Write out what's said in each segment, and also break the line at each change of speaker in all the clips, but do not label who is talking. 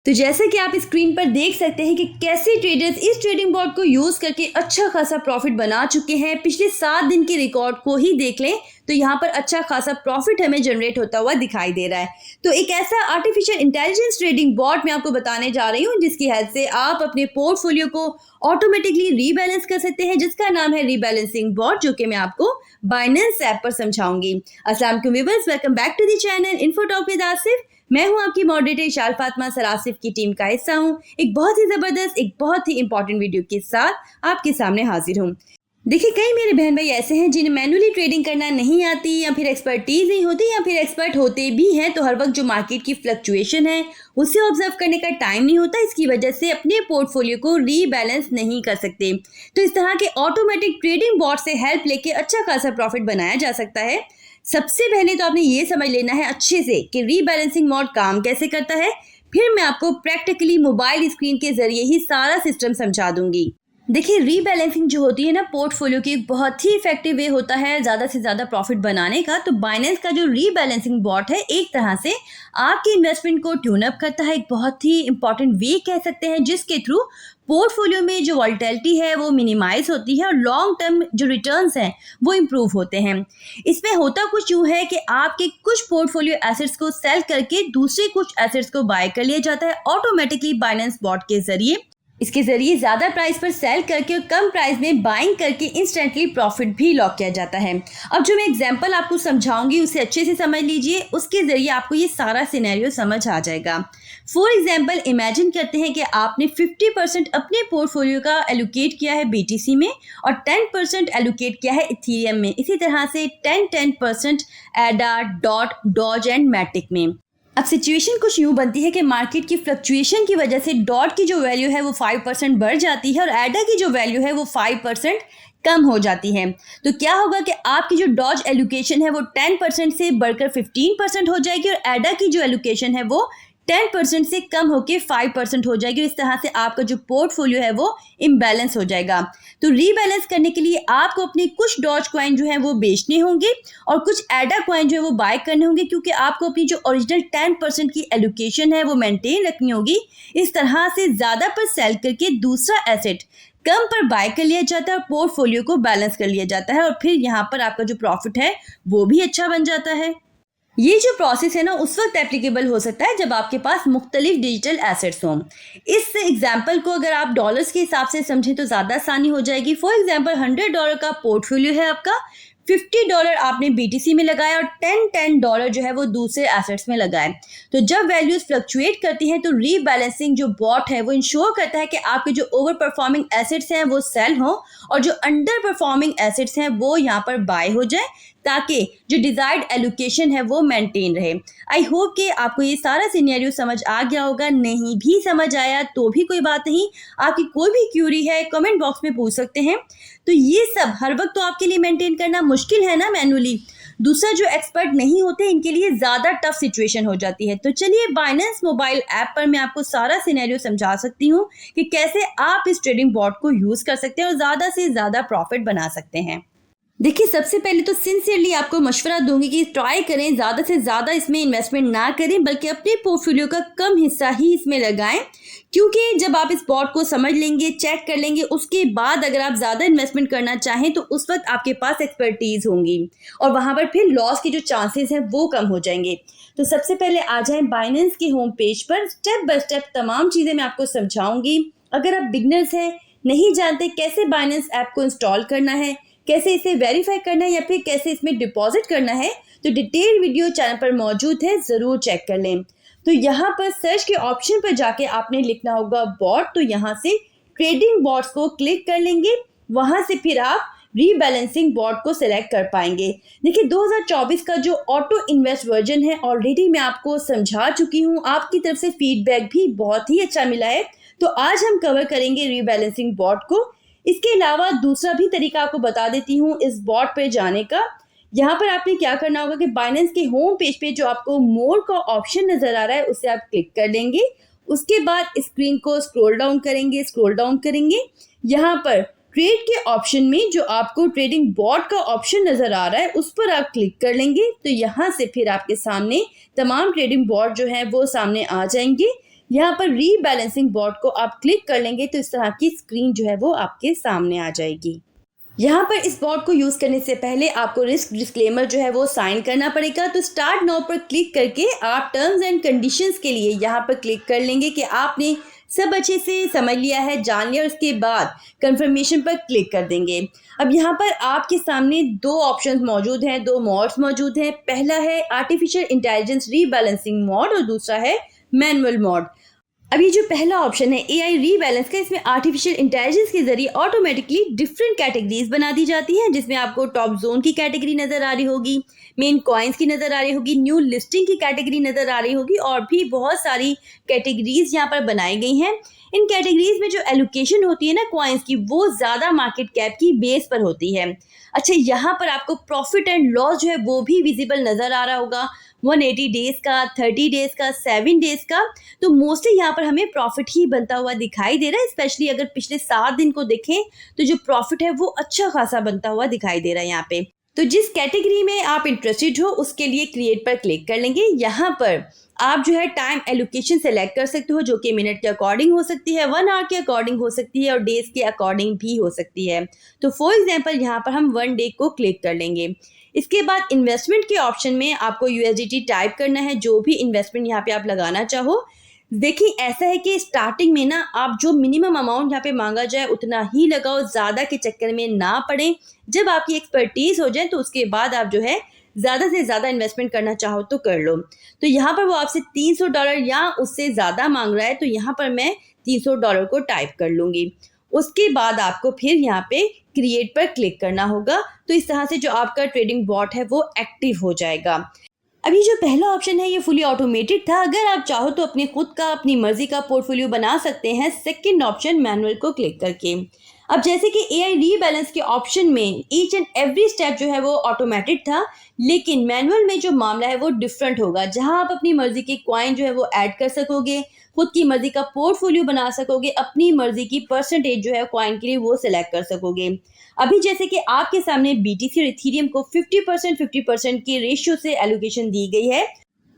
तो जैसे कि आप स्क्रीन पर देख सकते हैं कि कैसे ट्रेडर्स इस ट्रेडिंग बॉट को यूज करके अच्छा खासा प्रॉफिट बना चुके हैं। पिछले 7 दिन के रिकॉर्ड को ही देख लें तो यहाँ पर अच्छा खासा प्रॉफिट हमें जनरेट होता हुआ दिखाई दे रहा है। तो एक ऐसा आर्टिफिशियल इंटेलिजेंस ट्रेडिंग बॉट मैं आपको बताने जा रही हूँ जिसकी हेल्प से आप अपने पोर्टफोलियो को ऑटोमेटिकली रीबैलेंस कर सकते हैं, जिसका नाम है रीबैलेंसिंग बॉट, जो कि मैं आपको बाइनेंस ऐप पर समझाऊंगी। अस्सलाम वालेकुम viewers, welcome back to the channel Info Talk with Asif. मैं हूं आपकी मॉडरेटर इशाल फातिमा सर, आसिफ की टीम का हिस्सा हूं। एक बहुत ही जबरदस्त, एक बहुत ही इंपॉर्टेंट वीडियो के साथ आपके सामने हाजिर हूं। देखिए, कई मेरे बहन भाई ऐसे हैं जिन्हें मैनुअली ट्रेडिंग करना नहीं आती, या फिर एक्सपर्टीज नहीं होती, या फिर एक्सपर्ट होते भी हैं तो हर वक्त जो मार्केट की फ्लक्चुएशन है उसे ऑब्जर्व करने का टाइम नहीं होता। इसकी वजह से अपने पोर्टफोलियो को रीबैलेंस नहीं कर सकते। तो इस तरह के ऑटोमेटिक ट्रेडिंग बॉट से हेल्प लेके अच्छा खासा प्रॉफिट बनाया जा सकता है। सबसे पहले तो आपने ये समझ लेना है अच्छे से कि रीबैलेंसिंग बॉट काम कैसे करता है, फिर मैं आपको प्रैक्टिकली मोबाइल स्क्रीन के जरिए ही सारा सिस्टम समझा दूंगी। देखिए, रीबैलेंसिंग जो होती है ना पोर्टफोलियो की, एक बहुत ही इफेक्टिव वे होता है ज़्यादा से ज़्यादा प्रॉफिट बनाने का। तो बाइनेंस का जो रीबैलेंसिंग बॉट है एक तरह से आपकी इन्वेस्टमेंट को ट्यून अप करता है। एक बहुत ही इंपॉर्टेंट वे कह सकते हैं जिसके थ्रू पोर्टफोलियो में जो वॉलेटिलिटी है वो मिनिमाइज होती है और लॉन्ग टर्म जो रिटर्न्स हैं वो इम्प्रूव होते हैं। इसमें होता कुछ यूँ है कि आपके कुछ पोर्टफोलियो एसेट्स को सेल करके दूसरे कुछ एसेट्स को बाय कर लिया जाता है ऑटोमेटिकली बाइनेंस बॉट के जरिए। इसके जरिए ज़्यादा प्राइस पर सेल करके और कम प्राइस में बाइंग करके इंस्टेंटली प्रॉफिट भी लॉक किया जाता है। अब जो मैं एग्जांपल आपको समझाऊंगी उसे अच्छे से समझ लीजिए, उसके जरिए आपको ये सारा सिनेरियो समझ आ जाएगा। फॉर एग्जांपल, इमेजिन करते हैं कि आपने 50% अपने पोर्टफोलियो का एलोकेट किया है BTC में और 10% एलोकेट किया है इथेरियम में। इसी तरह से 10% एडा, डॉट, डॉज एंड मैटिक में। अब सिचुएशन कुछ यूँ बनती है कि मार्केट की फ्लक्चुएशन की वजह से डॉट की जो वैल्यू है वो 5% बढ़ जाती है और एडा की जो वैल्यू है वो 5% कम हो जाती है। तो क्या होगा कि आपकी जो डॉज एलोकेशन है वो 10% से बढ़कर 15% हो जाएगी और एडा की जो एलोकेशन है वो 10% से कम होकर 5% हो जाएगी। इस तरह से आपका जो पोर्टफोलियो है वो इम्बैलेंस हो जाएगा। तो रीबैलेंस करने के लिए आपको अपने कुछ डॉज कॉइन जो है वो बेचने होंगे और कुछ एडा कॉइन जो है वो बाय करने होंगे, क्योंकि आपको अपनी जो ओरिजिनल 10% की एलोकेशन है वो मेंटेन रखनी होगी। इस तरह से ज़्यादा पर सेल करके दूसरा एसेट कम पर बाय कर लिया जाता है और पोर्टफोलियो को बैलेंस कर लिया जाता है और फिर यहाँ पर आपका जो प्रॉफिट है वो भी अच्छा बन जाता है। ये जो प्रोसेस है ना उस वक्त एप्लीकेबल हो सकता है जब आपके पास मुख्तलिफ डिजिटल एसेट्स हों। इस एग्जाम्पल को अगर आप डॉलर्स के हिसाब से समझें तो ज़्यादा आसानी हो जाएगी। फॉर एग्जाम्पल, $100 का पोर्टफोलियो है आपका, $50 आपने BTC में लगाया और $10 जो है वो दूसरे एसेट्स में लगाए। तो जब वैल्यूज फ्लक्चुएट करती हैं तो रीबैलेंसिंग जो बॉट है वो इंश्योर करता है कि आपके जो ओवर परफॉर्मिंग एसेट्स हैं वो सेल हों और जो अंडर परफॉर्मिंग एसेट्स हैं वो यहाँ पर बाय हो जाए, ताकि जो डिजायर्ड एलोकेशन है वो मेंटेन रहे। आई होप कि आपको ये सारा सिनेरियो समझ आ गया होगा। नहीं भी समझ आया तो भी कोई बात नहीं, आपकी कोई भी क्यूरी है कमेंट बॉक्स में पूछ सकते हैं। तो ये सब हर वक्त तो आपके लिए मेंटेन करना मुश्किल है ना मैनुअली। दूसरा, जो एक्सपर्ट नहीं होते इनके लिए ज़्यादा टफ सिचुएशन हो जाती है। तो चलिए, बाइनेंस मोबाइल ऐप पर मैं आपको सारा सिनेरियो समझा सकती हूँ कि कैसे आप इस ट्रेडिंग बॉट को यूज़ कर सकते हैं और ज़्यादा से ज़्यादा प्रॉफिट बना सकते हैं। देखिए, सबसे पहले तो सिंसियरली आपको मशवरा दूंगी कि ट्राई करें ज़्यादा से ज़्यादा इसमें इन्वेस्टमेंट ना करें, बल्कि अपने पोर्टफोलियो का कम हिस्सा ही इसमें लगाएं। क्योंकि जब आप इस बॉट को समझ लेंगे, चेक कर लेंगे, उसके बाद अगर आप ज़्यादा इन्वेस्टमेंट करना चाहें तो उस वक्त आपके पास एक्सपर्टीज होंगी और वहाँ पर फिर लॉस के जो चांसेस हैं वो कम हो जाएंगे। तो सबसे पहले आ जाएं बाइनेंस के होम पेज पर। स्टेप बाय स्टेप तमाम चीज़ें मैं आपको समझाऊंगी। अगर आप बिगनर्स हैं, नहीं जानते कैसे बाइनेंस ऐप को इंस्टॉल करना है, कैसे इसे वेरीफाई करना है या फिर कैसे इसमें डिपॉजिट करना है, तो डिटेल वीडियो चैनल पर मौजूद है, ज़रूर चेक कर लें। तो यहाँ पर सर्च के ऑप्शन पर जाके आपने लिखना होगा बॉट। तो यहाँ से ट्रेडिंग बॉट्स को क्लिक कर लेंगे, वहाँ से फिर आप रीबैलेंसिंग बॉट को सिलेक्ट कर पाएंगे। देखिए, 2024 का जो ऑटो इन्वेस्ट वर्जन है ऑलरेडी मैं आपको समझा चुकी हूँ, आपकी तरफ से फीडबैक भी बहुत ही अच्छा मिला है। तो आज हम कवर करेंगे रीबैलेंसिंग बॉट को। इसके अलावा दूसरा भी तरीका आपको बता देती हूँ इस बॉट पे जाने का। यहाँ पर आपने क्या करना होगा कि बाइनेंस के होम पेज पे जो आपको मोर का ऑप्शन नजर आ रहा है उसे आप क्लिक कर लेंगे। उसके बाद स्क्रीन को स्क्रॉल डाउन करेंगे। यहाँ पर ट्रेड के ऑप्शन में जो आपको ट्रेडिंग बॉट का ऑप्शन नजर आ रहा है उस पर आप क्लिक कर लेंगे। तो यहाँ से फिर आपके सामने तमाम ट्रेडिंग बॉट जो है वो सामने आ जाएंगे। यहाँ पर रीबैलेंसिंग बॉट को आप क्लिक कर लेंगे तो इस तरह की स्क्रीन जो है वो आपके सामने आ जाएगी। यहाँ पर इस बॉट को यूज़ करने से पहले आपको रिस्क डिस्क्लेमर जो है वो साइन करना पड़ेगा। तो स्टार्ट नाउ पर क्लिक करके आप टर्म्स एंड कंडीशंस के लिए यहाँ पर क्लिक कर लेंगे कि आपने सब अच्छे से समझ लिया है, जान लिया। उसके बाद कंफर्मेशन पर क्लिक कर देंगे। अब यहाँ पर आपके सामने दो ऑप्शंस मौजूद हैं, दो मोड्स मौजूद हैं। पहला है आर्टिफिशियल इंटेलिजेंस रीबैलेंसिंग मोड और दूसरा है मैनुअल मोड। अब ये जो पहला ऑप्शन है AI रीबैलेंस का, इसमें आर्टिफिशियल इंटेलिजेंस के जरिए ऑटोमेटिकली डिफरेंट कैटेगरीज बना दी जाती हैं, जिसमें आपको टॉप जोन की कैटेगरी नजर आ रही होगी, मेन कॉइन्स की नजर आ रही होगी, न्यू लिस्टिंग की कैटेगरी नजर आ रही होगी और भी बहुत सारी कैटेगरीज यहाँ पर बनाई गई हैं। इन कैटेगरीज में जो एलोकेशन होती है ना कॉइन्स की, वो ज़्यादा मार्केट कैप की बेस पर होती है। अच्छा, यहाँ पर आपको प्रॉफिट एंड लॉस जो है वो भी विजिबल नज़र आ रहा होगा, 180 डेज का, 30 डेज का, 7 डेज का। तो मोस्टली यहाँ पर हमें प्रॉफिट ही बनता हुआ दिखाई दे रहा है। स्पेशली अगर पिछले 7 दिन को देखें तो जो प्रॉफिट है वो अच्छा खासा बनता हुआ दिखाई दे रहा है यहाँ पे। तो जिस कैटेगरी में आप इंटरेस्टेड हो उसके लिए क्रिएट पर क्लिक कर लेंगे। यहाँ पर आप जो है टाइम एलोकेशन सेलेक्ट कर सकते हो, जो कि मिनट के अकॉर्डिंग हो सकती है, 1 आवर के अकॉर्डिंग हो सकती है और डेज के अकॉर्डिंग भी हो सकती है। तो फॉर एग्जांपल यहाँ पर हम 1 डे को क्लिक कर लेंगे। इसके बाद इन्वेस्टमेंट के ऑप्शन में आपको USDT टाइप करना है, जो भी इन्वेस्टमेंट यहाँ पे आप लगाना चाहो। देखिए, ऐसा है कि स्टार्टिंग में ना आप जो मिनिमम अमाउंट यहाँ पे मांगा जाए उतना ही लगाओ, ज़्यादा के चक्कर में ना पड़े। जब आपकी एक्सपर्टीज हो जाए तो उसके बाद आप जो है ज़्यादा से ज़्यादा इन्वेस्टमेंट करना चाहो तो कर लो। तो यहाँ पर वो आपसे $300 या उससे ज़्यादा मांग रहा है, तो यहाँ पर मैं $300 को टाइप कर लूँगी। उसके बाद आपको फिर यहाँ पे क्रिएट पर क्लिक करना होगा। तो इस तरह से जो आपका ट्रेडिंग बॉट है वो एक्टिव हो जाएगा। अभी जो पहला ऑप्शन है ये फुली ऑटोमेटेड था। अगर आप चाहो तो अपने खुद का, अपनी मर्जी का पोर्टफोलियो बना सकते हैं सेकंड ऑप्शन मैनुअल को क्लिक करके। अब जैसे कि AI रीबैलेंस के ऑप्शन में ईच एंड एवरी स्टेप जो है वो ऑटोमेटेड था, लेकिन मैनुअल में जो मामला है वो डिफरेंट होगा, जहां आप अपनी मर्जी के कॉइन जो है वो ऐड कर सकोगे, खुद की मर्जी का पोर्टफोलियो बना सकोगे, अपनी मर्जी की परसेंटेज जो है कॉइन के लिए वो सिलेक्ट कर सकोगे। अभी जैसे कि आपके सामने BTC और इथेरियम को 50% की रेशियो से एलोकेशन दी गई है।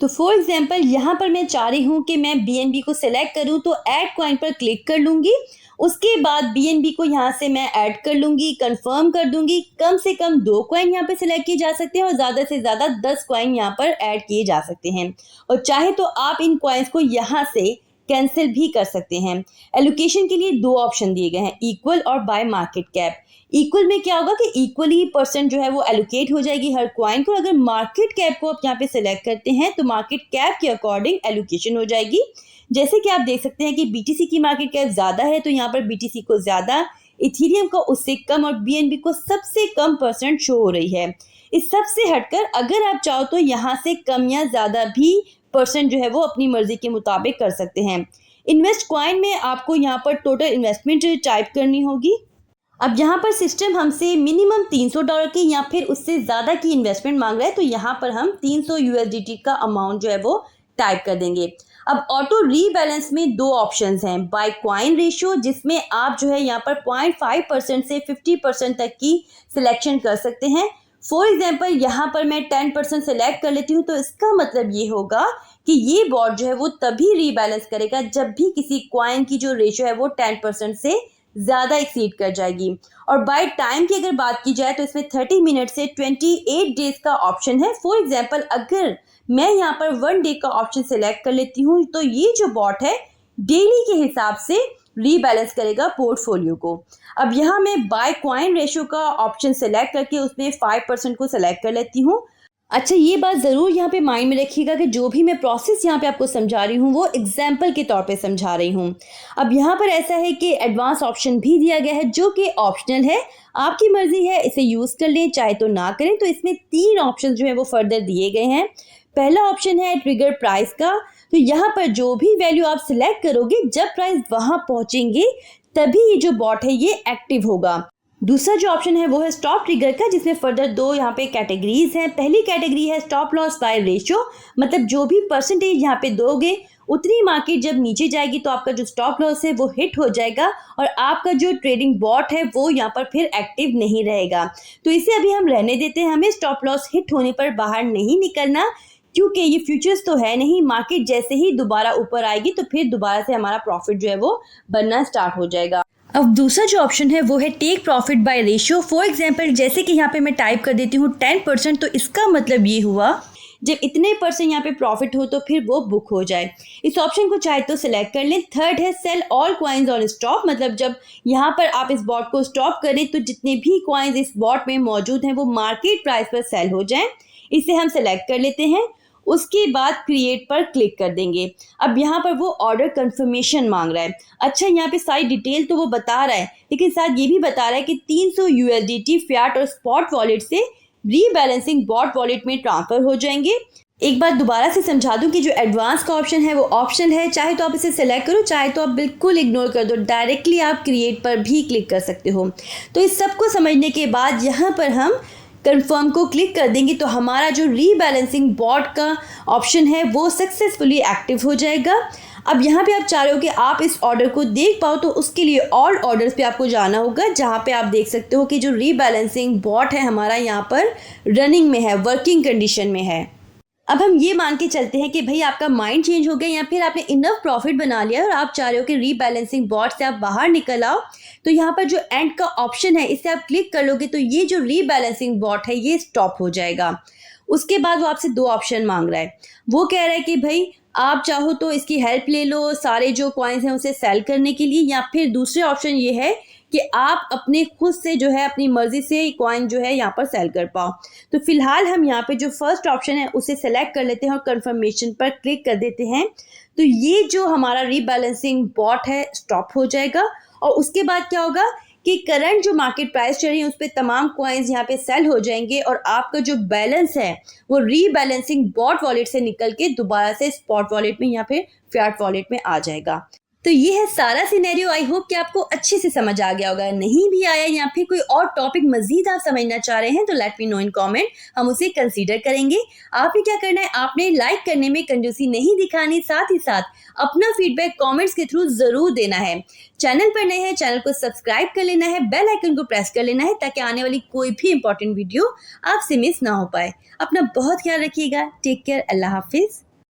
तो फॉर एग्जांपल यहाँ पर मैं चाह रही हूँ कि मैं BNB को सिलेक्ट करूँ, तो ऐड कॉइन पर क्लिक कर लूँगी। उसके बाद BNB को यहाँ से मैं ऐड कर लूँगी, कंफर्म कर दूंगी। कम से कम 2 कॉइन यहाँ पे सिलेक्ट किए जा सकते हैं और ज़्यादा से ज़्यादा 10 कॉइन यहाँ पर ऐड किए जा सकते हैं। और चाहे तो आप इन कॉइन्स को यहाँ से कैंसिल भी कर सकते हैं। एलोकेशन के लिए 2 ऑप्शन दिए गए हैं, इक्वल और बाय मार्केट कैप। इक्वल में क्या होगा कि इक्वली परसेंट जो है वो एलोकेट हो जाएगी हर कॉइन को। अगर मार्केट कैप को आप यहाँ पे सिलेक्ट करते हैं तो मार्केट कैप के अकॉर्डिंग एलोकेशन हो जाएगी। जैसे कि आप देख सकते हैं कि BTC की मार्केट कैप ज़्यादा है तो यहाँ पर BTC को ज़्यादा, इथेरियम को उससे कम और BNB को सबसे कम परसेंट शो हो रही है। इस सब से हटकर अगर आप चाहो तो यहाँ से कम या ज़्यादा भी परसेंट जो है वो अपनी मर्जी के मुताबिक कर सकते हैं। इन्वेस्ट कॉइन में आपको यहाँ पर टोटल इन्वेस्टमेंट टाइप करनी होगी। अब यहाँ पर सिस्टम हमसे मिनिमम $300 की या फिर उससे ज़्यादा की इन्वेस्टमेंट मांग रहा है, तो यहाँ पर हम 300 USDT का अमाउंट जो है वो टाइप कर देंगे। अब ऑटो रीबैलेंस में 2 ऑप्शंस हैं, बाय कॉइन रेशियो, जिसमें आप जो है यहाँ पर 0.5% से 50% तक की सिलेक्शन कर सकते हैं। फॉर एग्जाम्पल यहाँ पर मैं 10% सेलेक्ट कर लेती हूँ, तो इसका मतलब ये होगा कि ये बॉट जो है वो तभी रीबैलेंस करेगा जब भी किसी कॉइन की जो रेशियो है वो 10% से ज़्यादा एक्सीड कर जाएगी। और बाय टाइम की अगर बात की जाए तो इसमें 30 मिनट से 28 डेज का ऑप्शन है। फॉर एग्जाम्पल अगर मैं यहाँ पर 1 डे का ऑप्शन सेलेक्ट कर लेती हूँ तो ये जो बॉट है डेली के हिसाब से रीबैलेंस करेगा पोर्टफोलियो को। अब यहाँ मैं बाय कॉइन रेशियो का ऑप्शन सेलेक्ट करके उसमें 5% को सेलेक्ट कर लेती हूँ। अच्छा, ये बात ज़रूर यहाँ पे माइंड में रखिएगा कि जो भी मैं प्रोसेस यहाँ पे आपको समझा रही हूँ वो एग्जाम्पल के तौर पे समझा रही हूँ। अब यहाँ पर ऐसा है कि एडवांस ऑप्शन भी दिया गया है जो कि ऑप्शनल है, आपकी मर्जी है इसे यूज़ कर लें चाहे तो ना करें। तो इसमें 3 ऑप्शन जो है वो फर्दर दिए गए हैं। पहला ऑप्शन है ट्रिगर प्राइस का, तो यहाँ पर जो भी वैल्यू आप सिलेक्ट करोगे जब प्राइस वहाँ पहुँचेंगे तभी ये जो बॉट है ये एक्टिव होगा। दूसरा जो ऑप्शन है वो है स्टॉप ट्रिगर का, जिसमें फर्दर 2 यहाँ पे कैटेगरीज हैं। पहली कैटेगरी है स्टॉप लॉस बाय रेशियो, मतलब जो भी परसेंटेज यहाँ पे दोगे उतनी मार्केट जब नीचे जाएगी तो आपका जो स्टॉप लॉस है वो हिट हो जाएगा और आपका जो ट्रेडिंग बॉट है वो यहाँ पर फिर एक्टिव नहीं रहेगा। तो इसे अभी हम रहने देते हैं, हमें स्टॉप लॉस हिट होने पर बाहर नहीं निकलना, क्योंकि ये फ्यूचर्स तो है नहीं, मार्केट जैसे ही दोबारा ऊपर आएगी तो फिर दोबारा से हमारा प्रॉफिट जो है वो बनना स्टार्ट हो जाएगा। अब दूसरा जो ऑप्शन है वो है take profit by ratio. For example जैसे कि यहाँ पे मैं टाइप कर देती हूँ 10%, तो इसका मतलब ये हुआ जब इतने परसेंट यहाँ पे प्रॉफिट हो तो फिर वो बुक हो जाए। इस ऑप्शन को चाहे तो सिलेक्ट कर लें। थर्ड है sell all coins on stop, मतलब जब यहाँ पर आप इस बॉट को स्टॉप करें तो जितने भी कॉइन्स इस बॉट में मौजूद हैं वो मार्केट प्राइस पर सेल हो जाएं। इसे हम सिलेक्ट कर लेते हैं। उसके बाद क्रिएट पर क्लिक कर देंगे। अब यहाँ पर वो ऑर्डर कंफर्मेशन मांग रहा है। अच्छा, यहाँ पे सारी डिटेल तो वो बता रहा है, लेकिन साथ ये भी बता रहा है कि 300 USDT फियाट और स्पॉट वॉलेट से रीबैलेंसिंग बॉट वॉलेट में ट्रांसफर हो जाएंगे। एक बार दोबारा से समझा दूं कि जो एडवांस का ऑप्शन है वो ऑप्शन है, चाहे तो आप इसे सेलेक्ट करो, चाहे तो आप बिल्कुल इग्नोर कर दो, डायरेक्टली आप क्रिएट पर भी क्लिक कर सकते हो। तो इस सब को समझने के बाद यहाँ पर हम कंफर्म को क्लिक कर देंगे तो हमारा जो रीबैलेंसिंग बॉट का ऑप्शन है वो सक्सेसफुली एक्टिव हो जाएगा। अब यहाँ पे आप चाह रहे हो कि आप इस ऑर्डर को देख पाओ तो उसके लिए ऑल ऑर्डर्स पे आपको जाना होगा, जहाँ पे आप देख सकते हो कि जो रीबैलेंसिंग बॉट है हमारा यहाँ पर रनिंग में है, वर्किंग कंडीशन में है। अब हम ये मान के चलते हैं कि भाई आपका माइंड चेंज हो गया या फिर आपने इनफ प्रॉफिट बना लिया और आप चाह रहे हो कि रीबैलेंसिंग बॉट से आप बाहर निकल आओ, तो यहाँ पर जो एंड का ऑप्शन है इसे आप क्लिक कर लोगे तो ये जो रीबैलेंसिंग बॉट है ये स्टॉप हो जाएगा। उसके बाद वो आपसे दो ऑप्शन मांग रहा है। वो कह रहा है कि भाई आप चाहो तो इसकी हेल्प ले लो सारे जो कॉइन्स हैं उसे सेल करने के लिए, या फिर दूसरे ऑप्शन ये है कि आप अपने खुद से जो है अपनी मर्जी से कॉइन जो है यहाँ पर सेल कर पाओ। तो फिलहाल हम यहाँ पे जो फर्स्ट ऑप्शन है उसे सेलेक्ट कर लेते हैं और कंफर्मेशन पर क्लिक कर देते हैं। तो ये जो हमारा रीबैलेंसिंग बॉट है स्टॉप हो जाएगा और उसके बाद क्या होगा कि करंट जो मार्केट प्राइस चल रही है उस पर तमाम कॉइन्स यहाँ पे सेल हो जाएंगे और आपका जो बैलेंस है वो रीबैलेंसिंग बॉट वॉलेट से निकल के दोबारा से स्पॉट वॉलेट में या फिर फियाट वॉलेट में आ जाएगा। तो ये है सारा सिनेरियो। आई होप कि आपको अच्छे से समझ आ गया होगा। नहीं भी आया या फिर कोई और टॉपिक मजीद आप समझना चाह रहे हैं तो let me know in comment, हम उसे कंसीडर करेंगे। आपने क्या करना है, आपने लाइक करने में कंजूसी नहीं दिखानी, साथ ही साथ अपना फीडबैक कमेंट्स के थ्रू जरूर देना है। चैनल पर नए हैं, चैनल को सब्सक्राइब कर लेना है, बेल आइकन को प्रेस कर लेना है ताकि आने वाली कोई भी इंपॉर्टेंट वीडियो आपसे मिस ना हो पाए। अपना बहुत ख्याल रखिएगा। Take care. अल्लाह हाफिज।